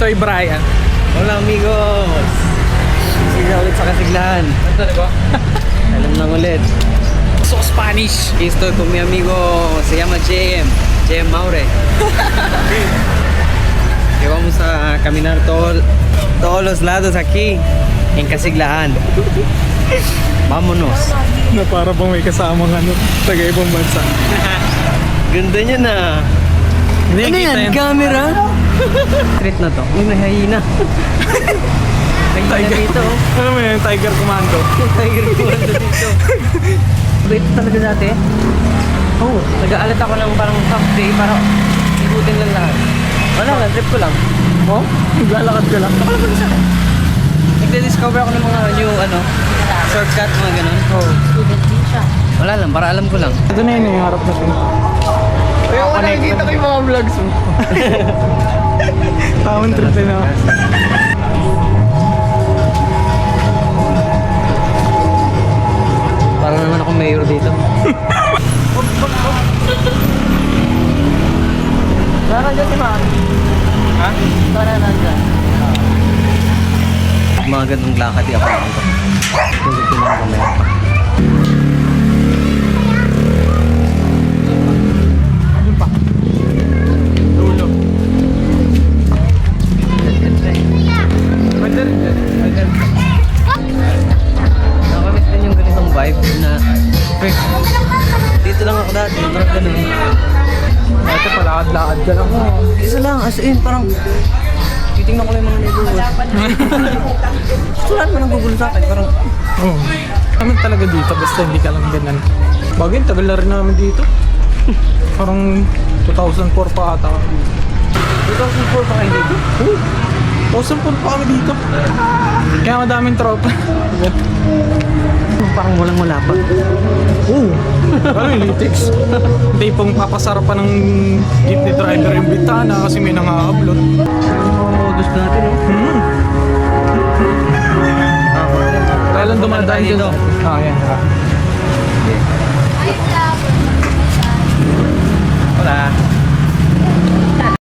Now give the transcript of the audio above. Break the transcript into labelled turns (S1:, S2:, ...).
S1: Soy Brian.
S2: Hola amigos! Sila ulit sa Kasiglahan. Alam lang ulit.
S1: So Spanish.
S2: Estoy con mi amigo, se llama JM Maure. Que vamos a caminar todos los lados aquí en Kasiglahan. Vámonos.
S1: Na para bang may kasamang taga-ibang bansa.
S2: Ganda niya na.
S1: Hindi
S2: Ano
S1: kita
S2: yan?
S1: yan.
S2: Camera? Street na to. Uy, may hyena. Hyena
S1: Tiger.
S2: dito.
S1: Ano mo yan? Tiger Commando.
S2: Tiger commando dito. Ito talaga dati. Oo. Nag-aalat ako ng parang half day para ikutin lang lahat. Wala lang, trip ko lang.
S1: Oh? Naglalakad ka lang.
S2: Baka naman sa akin. Nagde-discover ako ng mga new shortcut, mga ganun.
S1: Oh.
S2: Wala lang, para alam ko lang.
S1: Ito na yun yung harap natin.
S2: Kaya wala nakikita ko yung mga vlogs mo.
S1: Tamang trip din ako.
S2: Para naman ako mayor dito. Sana dyan si Mami.
S1: Ha?
S2: Sana nandyan. Mga ganung lakad ako ako. Hindi ko lang kamera pa.
S1: Ano pa? Dulo. Pwede rin dyan. Pwede rin.
S2: Nakamiss din yung ganitong vibe na dito lang ako dati, parang ganun.
S1: Ito palakad-lakad ka lang.
S2: Isa lang, as in, parang titingnan ko lang yung mga neighborhood. Wala naman ang gugulo sa akin, parang
S1: Oo. Kami talaga dito, basta hindi ka lang ganun. Bagay, tagal na rin namin dito. Parang 2004 pa ata kami dito.
S2: 2004 pa kayo dito.
S1: 2004 pa kami dito. Kaya madaming tropa.
S2: Parang walang-wala pa.
S1: Oo. Ano yung lytics? Hindi pong papasara pa ng jeepney driver yung bitana kasi may nang-upload.
S2: Gusto natin eh.
S1: Kaya lang dumadaan
S2: dito.
S1: dito. Ah, yan.
S2: Wala.